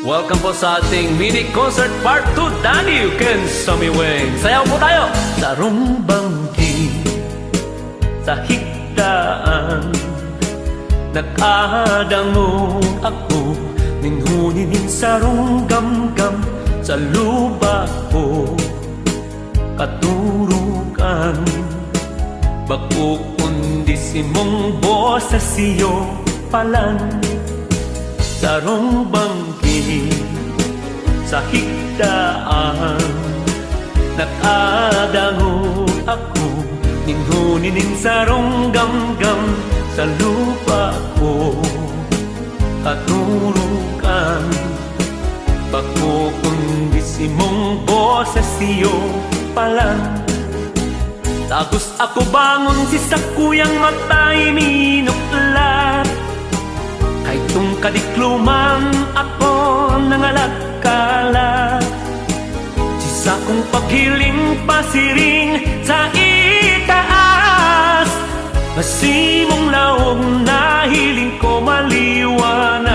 Welcome po sa ating mini concert part 2. Danny, you can sumiwing. Sayaw po tayo. Sarong bangki sa higdaan, nag-adangon ako, ninhuninin sarong gamgam sa lupa ko. Katurukan bako kundi simong bosa siyo palan. Sarong bangki sa higdaan, nag-adangon ako, ninhuninin sarong gamgam sa lupa ko. Katurukan bako kundi simong bosa siyo palan. Tapos ako bangon si sakuyang matay minuklat, kay tung kadikluman ako nangalagkalat. Si sakong paghiling pasiring sa itaas, masimong laog na hiling ko maliwanag.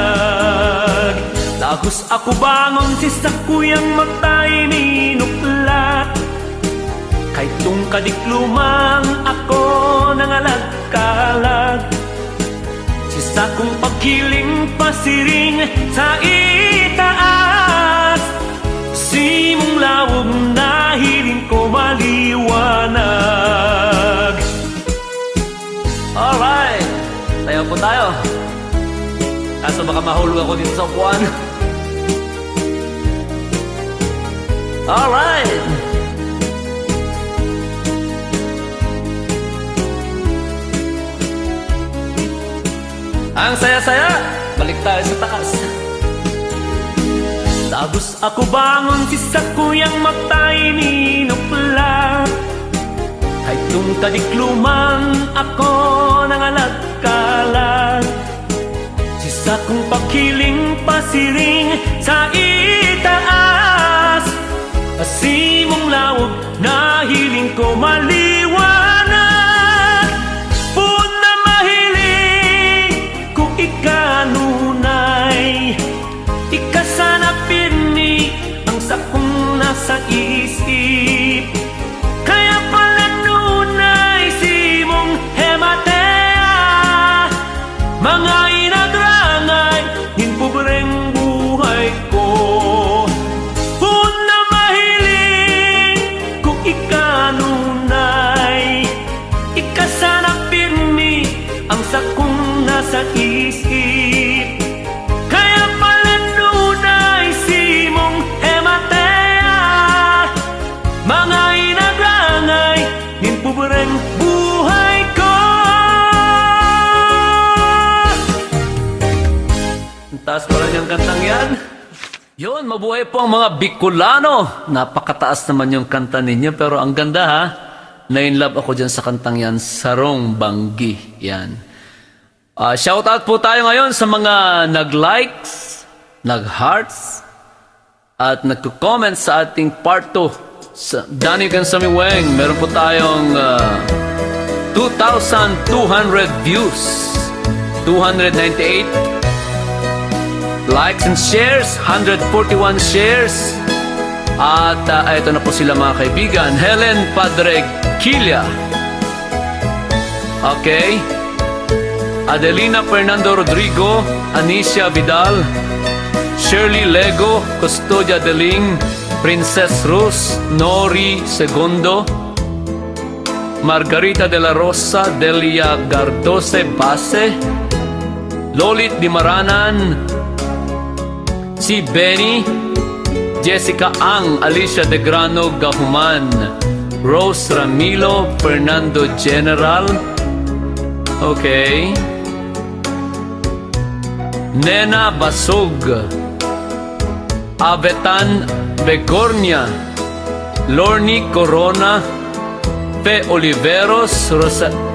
Tapos ako bangon si sakuyang matay minuklat, kay tung kadikluman ako nangalagkalag. Si sakong pagkiling pasiring sa itaas, simong lawog na hiling ko maliwanag. Alright, tayo po tayo. Kaso baka mahulog ako dito sa upuan. Alright. Ang saya-saya, balik tayo sa taas. Tapos ako bangon si sakuyang matay minuklat, kay tung kadikluman ako nangalagkalat. Si sakong pagkiling pasiring sa itaas, pasimong lawog na hiling ko maliwanag. Ikanunay, ikasanapin ni ang sakong nasa isip. Kaya pala nunay simong hematea, mga inagrangay hinpubreng buhay ko. Una mahiling kung ikanunay, ikasanapin ni ang sakong nasa isip. Kaya pala nunay simong hematea, mga inagrangay hinpubreng buhay ko. Ang taas pala niyang kantang yan. Yun, mabuhay po ang mga Bicolano. Napakataas naman yung kanta ninyo, pero ang ganda ha. Na-inlove ako dyan sa kantang yan, Sarong Banggi. Yan. Shout out po tayo ngayon sa mga nag-likes, nag-hearts, at nagko-comment sa ating part 2 sa Danny Can Sumiwing. Meron po tayong 2,200 views, 298 likes and shares, 141 shares. At ito na po sila mga kaibigan. Helen Padre Quilla, okay, Adelina Fernando Rodrigo, Anicia Vidal, Shirley Lego, Custodia Deling, Princess Rus, Nori Segundo, Margarita de la Rosa, Delia Gardose Base, Lolit Dimaranan, si Benny, Jessica Ang, Alicia De Grano Gahuman, Rose Ramilo, Fernando General, okay, Nena Basog, Avetan Begornia, Lorny Corona, Pe Oliveros,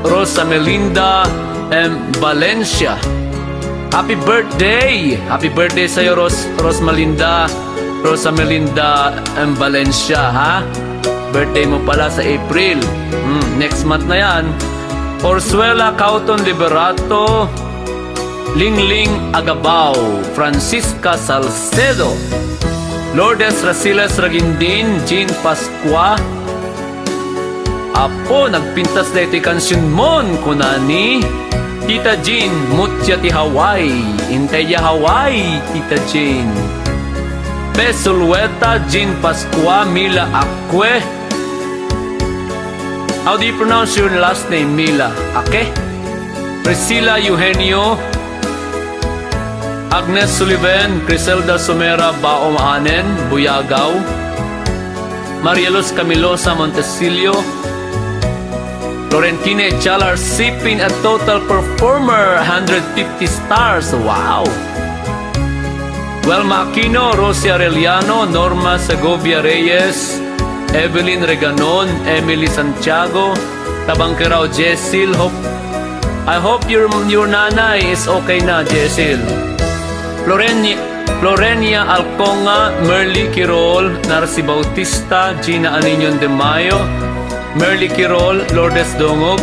Rosa Melinda M. Valencia. Happy birthday! Happy birthday sa'yo, Rosa Melinda M. Valencia, ha? Birthday mo pala sa April. Next month na yan. Orsuela Cauton Liberato, Lingling Agabao, Francisca Salcedo, Lourdes Rasiles Ragindin, Jean Pascua. Apo, nagpintas na ito'y kansyon mon, kunani. Tita Jean, Mutya ti Hawaii, Inteya Hawaii, Tita Jean. Pesulueta, Jean Pascua, Mila Acque. How do you pronounce your last name, Mila? Ake? Priscilla Eugenio, Agnes Sullivan, Criselda Somera Baomaanen, Buyagaw. Marielos Camilosa Montesilio, Florentine Chalar Sipin, a total performer, 150 stars. Wow! Welma Aquino, Rosie Arellano, Norma Segovia Reyes, Evelyn Reganon, Emily Santiago, Tabangkerao Jessil. I hope your nanay is okay na, Jessil. Florenia Alconga, Merly Quirol, Narcy Bautista, Gina Aninion de Mayo, Merly Quirol, Lourdes Dongog,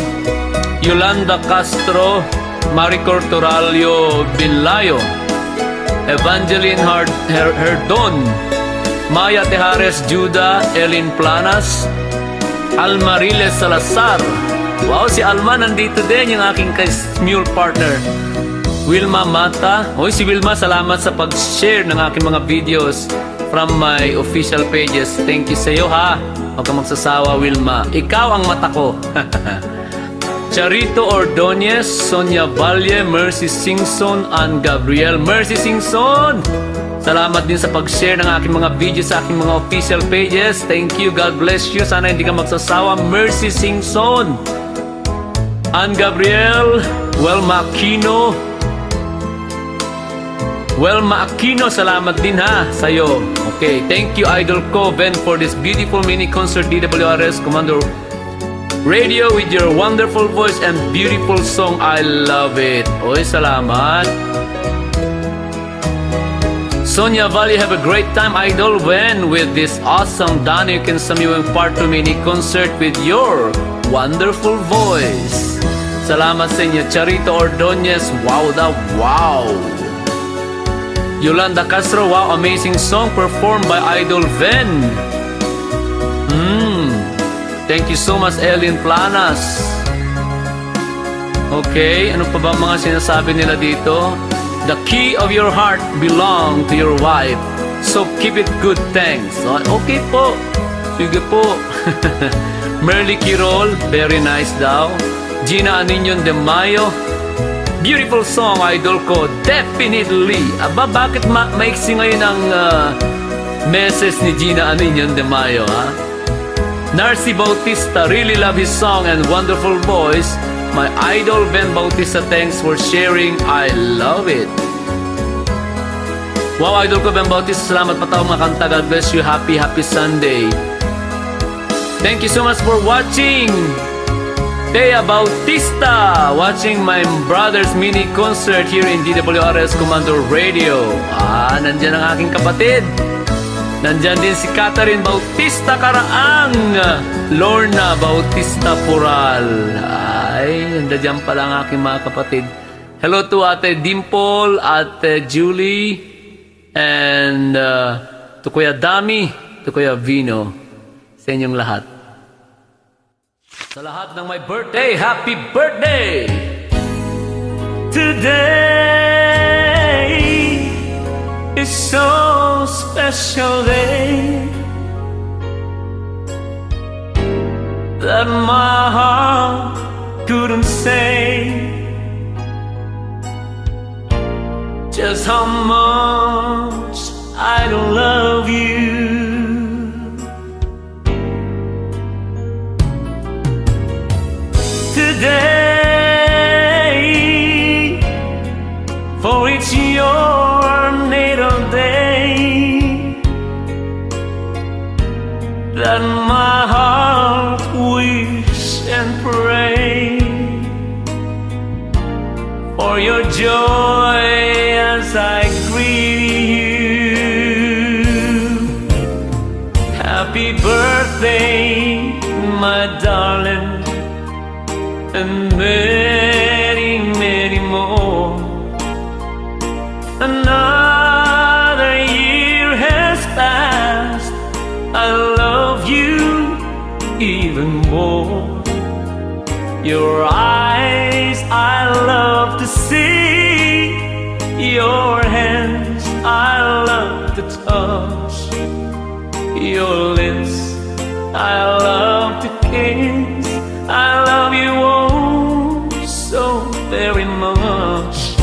Yolanda Castro, Maricor Toralio Binlayo, Evangeline Herdon, Maya Tejares Juda, Elin Planas, Almariles Salazar. Wow, si Alma nandito din, yung aking mule partner. Wilma Mata. Hoy, si Wilma, salamat sa pag-share ng aking mga videos from my official pages. Thank you sa iyo, ha. Huwag kang magsasawa, Wilma. Ikaw ang mata ko. Charito Ordonez, Sonia Valle, Mercy Singson, Ann Gabriel. Mercy Singson! Salamat din sa pag-share ng aking mga videos sa aking mga official pages. Thank you. God bless you. Sana hindi ka magsasawa. Mercy Singson. Ann Gabriel, Welma Aquino. Welma Aquino, salamat din ha sa'yo. Okay, thank you Idol ko, Ben, for this beautiful mini concert DWRS Commander Radio with your wonderful voice and beautiful song. I love it. Oy, salamat. Sonia Valle, have a great time, Idol, when with this awesome Dana, you can samiwang part 2 mini concert with your wonderful voice. Salamat sa inyo. Charito Ordonez, wow daw, wow. Yolanda Castro, wow, amazing song performed by Idol Ven. Thank you so much, Elin Planas. Okay, ano pa ba mga sinasabi nila dito? The key of your heart belong to your wife, so keep it good, thanks. Okay po, sige po. Merly Quirol, very nice daw. Gina Aninion de Mayo, beautiful song, Idol ko, definitely. Aba, bakit maiksi ngayon ang message ni Gina Aninion de Mayo, ha? Narcy Bautista, really love his song and wonderful voice. My idol, Ben Bautista, thanks for sharing. I love it. Wow, idol ko, Ben Bautista, salamat pa taong mga kanta. God bless you. Happy, happy Sunday. Thank you so much for watching. Thea Bautista, watching my brother's mini concert here in DWRS Commander Radio. Nandyan ang aking kapatid. Nandyan din si Catherine Bautista Karaang, Lorna Bautista Pural. Ay, nandyan pala ang aking mga kapatid. Hello to Ate Dimple, Ate Julie, and to Kuya Dami, to Kuya Vino. Sa inyong lahat. Sa lahat ng my birthday, happy birthday! Today is so special day that my heart couldn't say just how much I love you. Today, for it's your natal day that my heart wish and pray for your joy as I greet you. Happy birthday, my darling, and many, many more. Your eyes I love to see, your hands I love to touch, your lips I love to kiss. I love you oh so very much.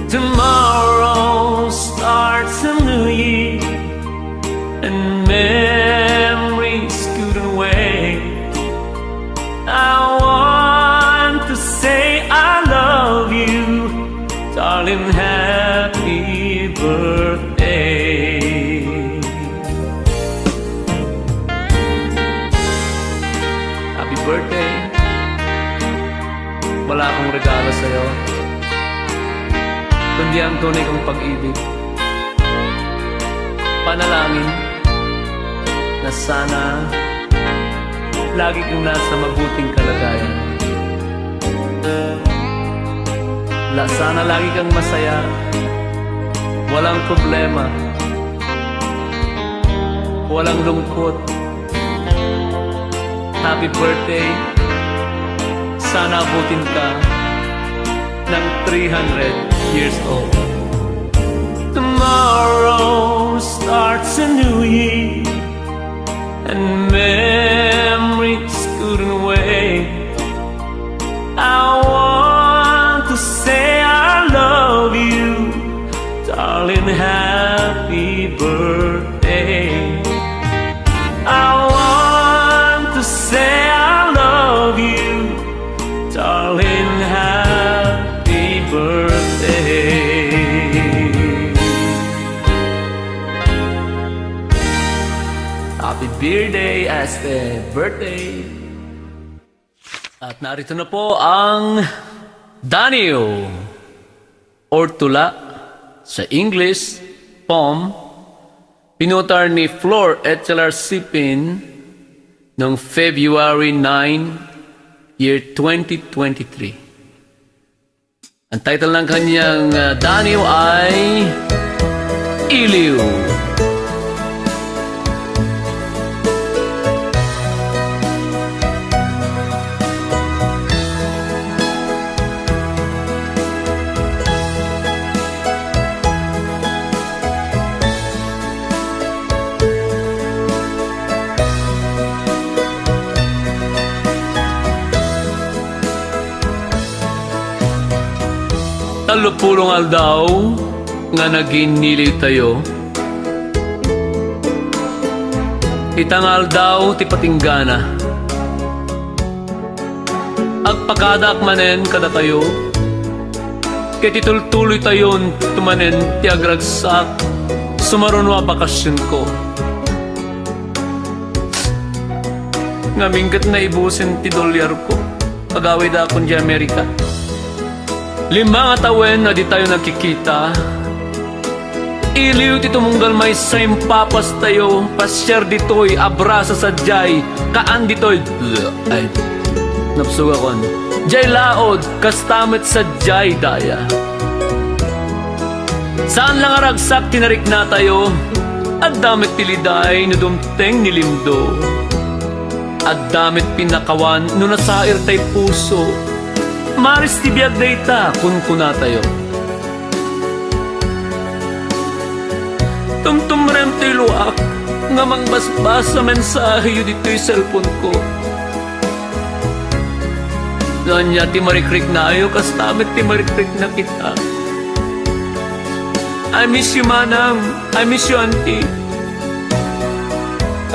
Tomorrow starts a new year, and memories couldn't wait. I want to say I love you, darling, happy birthday. Happy birthday. Wala akong regalo sa'yo, kundi ang tunay kong pag-ibig. Panalangin na sana lagi kang nasa mabuting kalagayan. Sana lagi kang masaya, walang problema, walang lungkot. Happy birthday. Sana abutin ka ng 300 years old. Tomorrow starts a new year, and memories couldn't wait. I want to say I love you, darling, happy birthday. I want to say I love you, darling, happy birthday. Happy birthday, Este, birthday. At narito na po ang Danio or Tula, sa English, poem, pinutar ni Flor Etchelar Sipin noong February 9, year 2023. Ang title ng kanyang Danio ay Iliw. Talupulong aldaw nga naginiliw tayo, itangal daw ti patinggana, agpakadak manen kada tayo, kaya titultuloy tayon tumanen ti agragsak, sumaron wa bakasyon ko. Ngaminggat na ibusin ti dolyar ko, pagawid akon di Amerika. 5 atawen na di tayo nakikita, iliw ti tumunggal may same papas tayo, pasyar ditoy, abrasa sa jay, kaan ditoy, ay, napsuga kon, jay laod, kastamit sa jay daya. Saan lang aragsak tinarik na tayo, at damit tiliday, nudumteng nilimdo, at damit pinakawan, nunasair tay puso, maris ti biyag dayta kun kuna tayo. Tumtumrem ti luak nga mangbasbas sa mensahe yu dito'y cellphone ko. Nanya ti marikrik na ayo, kastamit ti marikrik na kita. I miss you manang, I miss you auntie.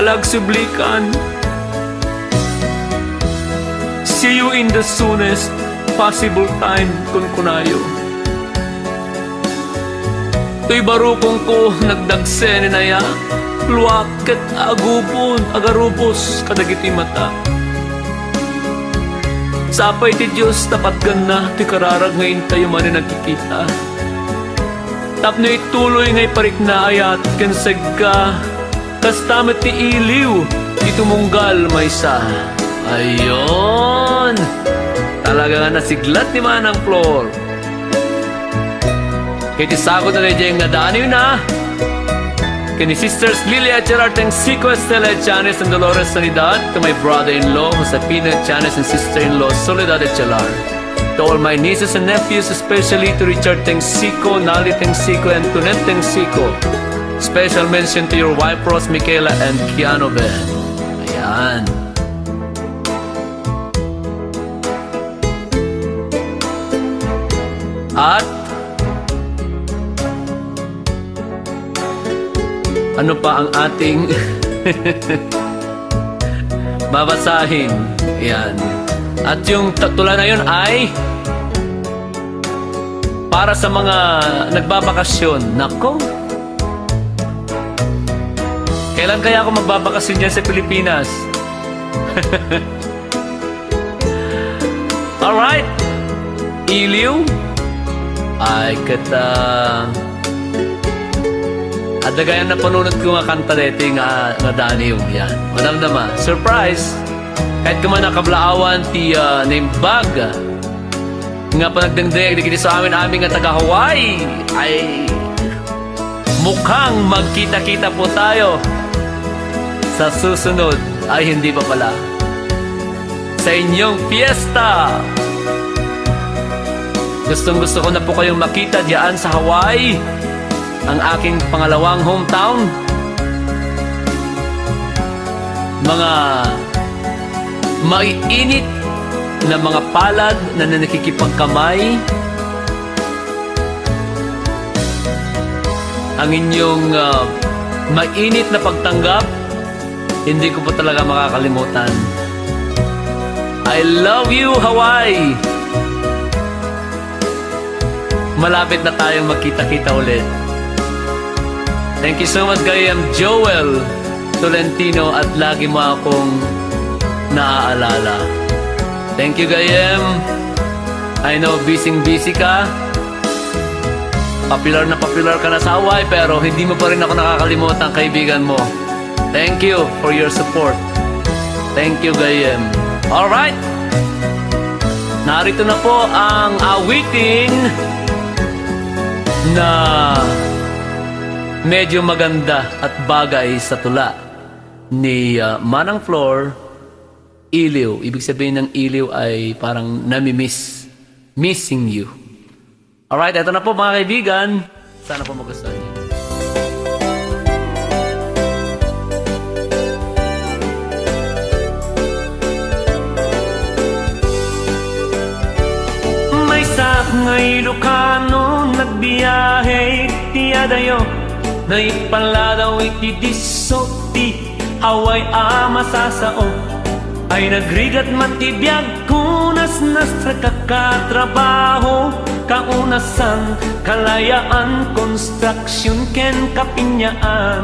Alag sublikan. See you in the soonest possible time kun kunayo. To'y barukong ko nagdagse ni naya, luwaket agupon agarubos kadagiti mata. Sapay ti Diyos tapat ganna ti kararag ngayon tayo man nagkikita. Tapno ituloy ngay parik na ayat kenseg ka, kastamit ti iliw itumunggal maysa. Ayon, talaga nga nasiglat ni Manang Flor. Kaya ti sakot na rin nga Danio na, kini Sisters Lilia Gerard Tensico Estela Chanes and Dolores Sanidad, to my brother-in-law Josepina Chanes and sister-in-law Soledad Echelar, to all my nieces and nephews, especially to Richard Tensico, Nali Tensico, and Tunet Tensico. Special mention to your wife Rose Michaela and Keanu Ben. Ayan. At ano pa ang ating babasahin? Ayan. At yung tula na yun ay para sa mga nagbabakasyon. Nako, kailan kaya ako magbabakasyon dyan sa Pilipinas? Alright, Iliw ay kata adagayan na panunod ko nga kanta dito nga daniw yan. Madam naman, surprise! Kahit kuman nakablaawan ti name bag nga panagdengdeng di sa aming nga taga Hawaii ay mukhang magkita-kita po tayo sa susunod. Ay hindi pa pala, sa inyong fiesta. Gustong-gusto ko na po kayong makita diyan sa Hawaii, ang aking pangalawang hometown. Mga maiinit na mga palad na nakikipagkamay. Ang inyong mainit na pagtanggap, hindi ko po talaga makakalimutan. I love you, Hawaii! Malapit na tayong magkita-kita ulit. Thank you so much, Gayam Joel Tolentino, at lagi mo akong naaalala. Thank you, Gayam. I know busy ka. Popular ka na sa Hawaii, pero hindi mo pa rin ako nakakalimutan, kaibigan mo. Thank you for your support. Thank you, Gayam. Alright, narito na po ang awiting na medyo maganda at bagay sa tula ni Manang Flor, Iliw. Ibig sabihin ng Iliw ay parang namimiss, missing you. Alright, ito na po mga kaibigan. Sana po magustuhan niyo. May sakngay Ilocano nagbiyahe tiyadayo, na ipaladaw itidiso ti Hawaii masasao, ay nagrigat matibiyag kunas sa kakatrabaho, kaunasan kalayaan, construction ken kapinyaan.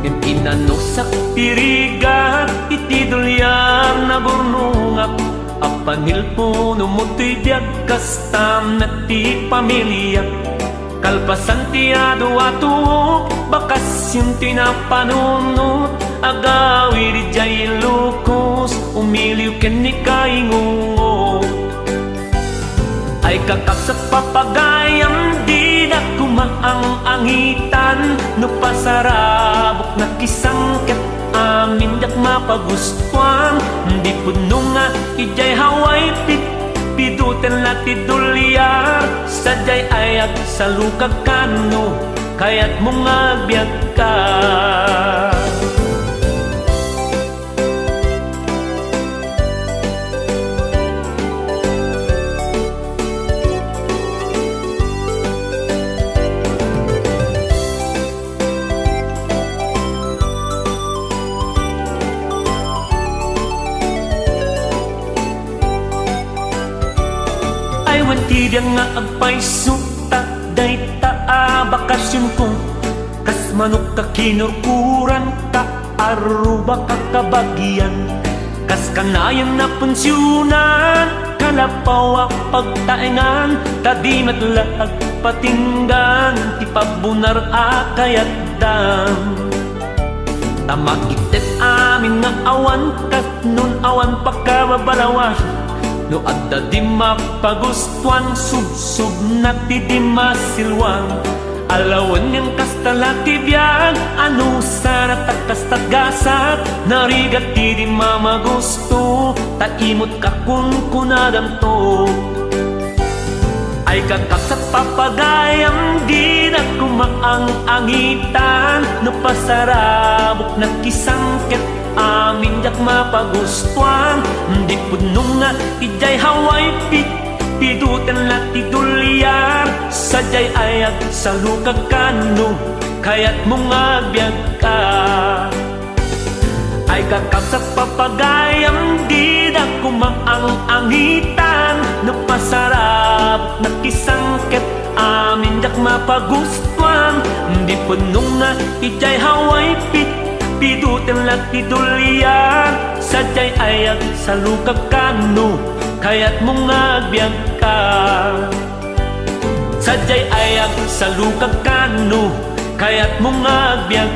Inanusak pirigat itidulyar na burnungak, apanil puno mo tibiyag kastam na ti pamilya. Kalpasan ti adu-atu, bakasyon tinapanunot, agawi di jay lukos, umiliw ken ni kaingungo. Ay kakak sa papagayam, di na kumaang-angitan, no pasarabok na kisangkat, amin dak mapagustuhan. Di puno nga ijay Hawaii piduten la tidulyar, sadyay ayag sa lukag kano, kaya't mong agbyag ka. Tibiyang nga agpay suta, day taa bakasyon ko, kas manok ka kinurkuran ka, aruba ka kabagyan, kas kanayan na pensyunan, kalapaw pagtaengan, tadi matlaag patinggan, ti pabunar akayat dam. Tamagitet amin nga awan, kas nun awan pagkababalawan, no adda di mapagustuan, sub-sub na ti di masilwang, alawan niyang kasta talati biyag ano sana takas-tagasat narigat di mamagusto taimot ka kun kunadam to ay kakapsat papagayam di na kumaang-angitan no pasarabok na kisangket amin yak mapagustuan di punong nga ijay haway pidutan la tidulyar sajay ayag sa lukakano kaya't mong agbyag ka ay kakapsat papagayam di na kumaang-angitan no pasarap na kisangket amin yak mapagustuan di punong nga ijay haway pidutan la tidulyar sajay ayag sa lukakano kaya't mong agbyag ka sajay ayag sa lukakano kaya't mong agbyag